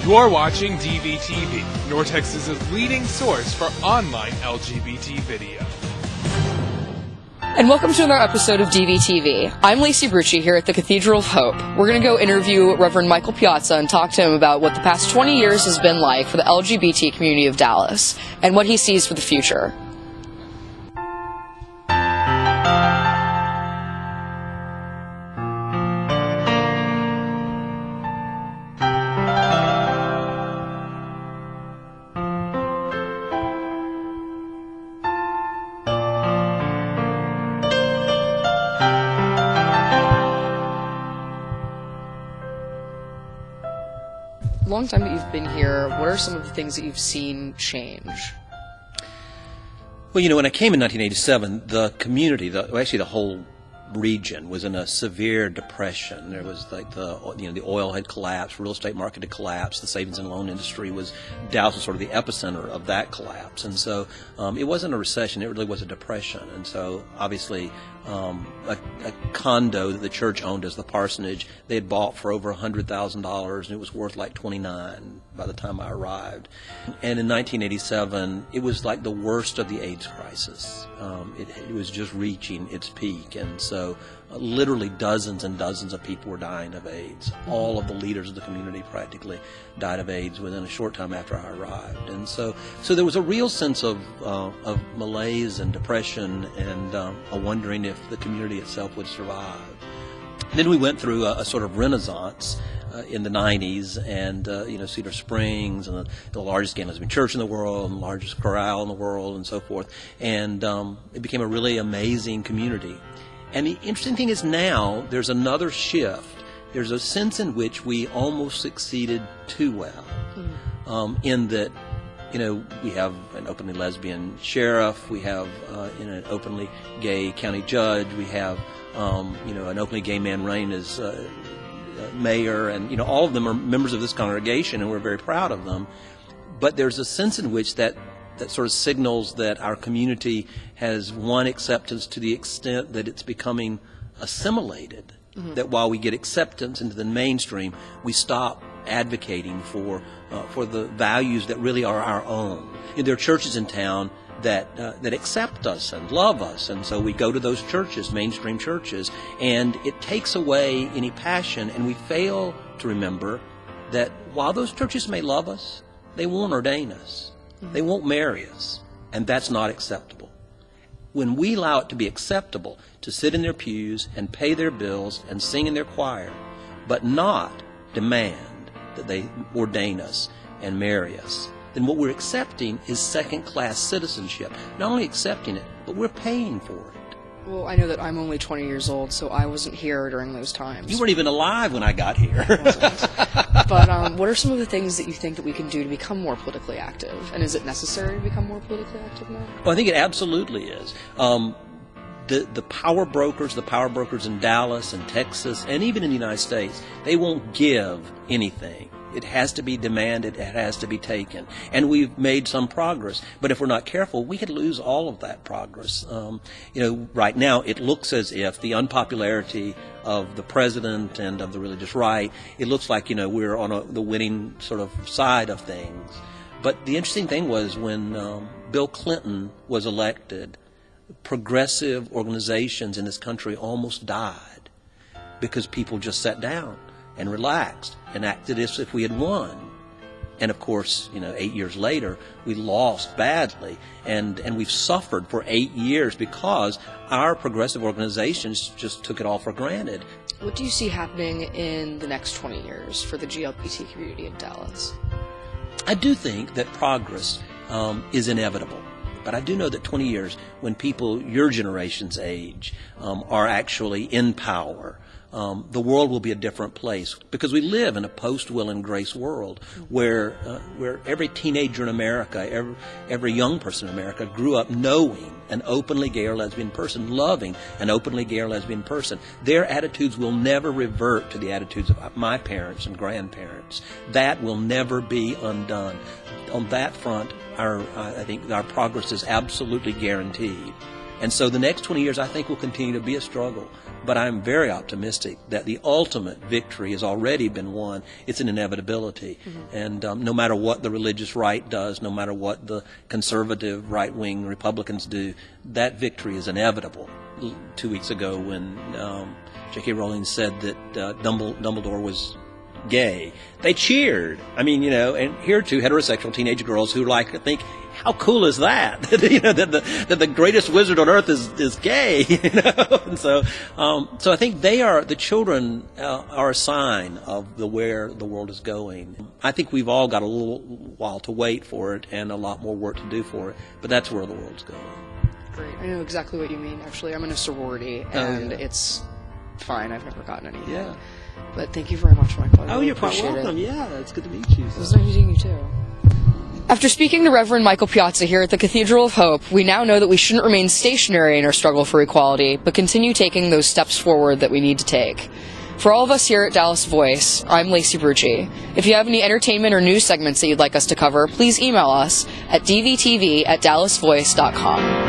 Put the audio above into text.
You're watching DVTV, North Texas's leading source for online LGBT video. And welcome to another episode of DVTV. I'm Lacey Brustchey here at the Cathedral of Hope. We're going to go interview Reverend Michael Piazza and talk to him about what the past 20 years has been like for the LGBT community of Dallas and what he sees for the future. Long time that you've been here, what are some of the things that you've seen change? Well, when I came in 1987, the community, actually the whole region, was in a severe depression. There was the oil had collapsed, real estate market had collapsed, the savings and loan industry Dallas was sort of the epicenter of that collapse. And so it wasn't a recession, it really was a depression. And so obviously a condo that the church owned as the parsonage, they had bought for over $100,000 and it was worth like $29,000 by the time I arrived. And in 1987, it was like the worst of the AIDS crisis. It was just reaching its peak, and so literally dozens and dozens of people were dying of AIDS. All of the leaders of the community practically died of AIDS within a short time after I arrived. And so there was a real sense of malaise and depression and a wondering if the community itself would survive. Then we went through a sort of renaissance in the 90s, and Cedar Springs, and the largest gay lesbian church in the world, and the largest chorale in the world, and so forth. And it became a really amazing community. And the interesting thing is now there's another shift. There's a sense in which we almost succeeded too well, in that we have an openly lesbian sheriff, we have an openly gay county judge, we have an openly gay man running as mayor, and all of them are members of this congregation, and we're very proud of them. But there's a sense in which that sort of signals that our community has won acceptance to the extent that it's becoming assimilated. Mm-hmm. That while we get acceptance into the mainstream, we stop advocating for the values that really are our own. There are churches in town that accept us and love us, and so we go to those churches, mainstream churches, and it takes away any passion, and we fail to remember that while those churches may love us, they won't ordain us. Mm-hmm. They won't marry us, and that's not acceptable. When we allow it to be acceptable to sit in their pews and pay their bills and sing in their choir, but not demand that they ordain us and marry us, then what we're accepting is second-class citizenship. Not only accepting it, but we're paying for it. Well, I know that I'm only 20 years old, so I wasn't here during those times. You weren't even alive when I got here. But what are some of the things that you think that we can do to become more politically active? And is it necessary to become more politically active now? Well, I think it absolutely is. The power brokers in Dallas and Texas and even in the United States, they won't give anything. It has to be demanded, it has to be taken. And we've made some progress. But if we're not careful, we could lose all of that progress. Right now it looks as if the unpopularity of the president and of the religious right, it looks like, we're on the winning sort of side of things. But the interesting thing was when Bill Clinton was elected, progressive organizations in this country almost died because people just sat down and relaxed and acted as if we had won. And of course, 8 years later, we lost badly, and we've suffered for 8 years because our progressive organizations just took it all for granted. What do you see happening in the next 20 years for the LGBT community in Dallas? I do think that progress is inevitable. But I do know that 20 years, when people your generation's age are actually in power, the world will be a different place, because we live in a post-will and grace world where every teenager in America, every young person in America grew up knowing an openly gay or lesbian person, loving an openly gay or lesbian person. Their attitudes will never revert to the attitudes of my parents and grandparents. That will never be undone. On that front, I think our progress is absolutely guaranteed. And so the next 20 years, I think, will continue to be a struggle. But I'm very optimistic that the ultimate victory has already been won. It's an inevitability. And no matter what the religious right does, no matter what the conservative right-wing Republicans do, that victory is inevitable. 2 weeks ago when J.K. Rowling said that Dumbledore was gay, they cheered. I mean, and here are two heterosexual teenage girls who think, how cool is that? that the greatest wizard on earth is gay. And so I think the children are a sign of where the world is going. I think we've all got a little while to wait for it and a lot more work to do for it, but that's where the world's going. Great. I know exactly what you mean. Actually, I'm in a sorority, and it's fine. I've never gotten anything. Yeah. But thank you very much, Michael. I really you're quite welcome. Yeah, it's good to meet you. It was nice meeting you, too. After speaking to Reverend Michael Piazza here at the Cathedral of Hope, we now know that we shouldn't remain stationary in our struggle for equality, but continue taking those steps forward that we need to take. For all of us here at Dallas Voice, I'm Lacey Brustchey. If you have any entertainment or news segments that you'd like us to cover, please email us at dvtv@dallasvoice.com.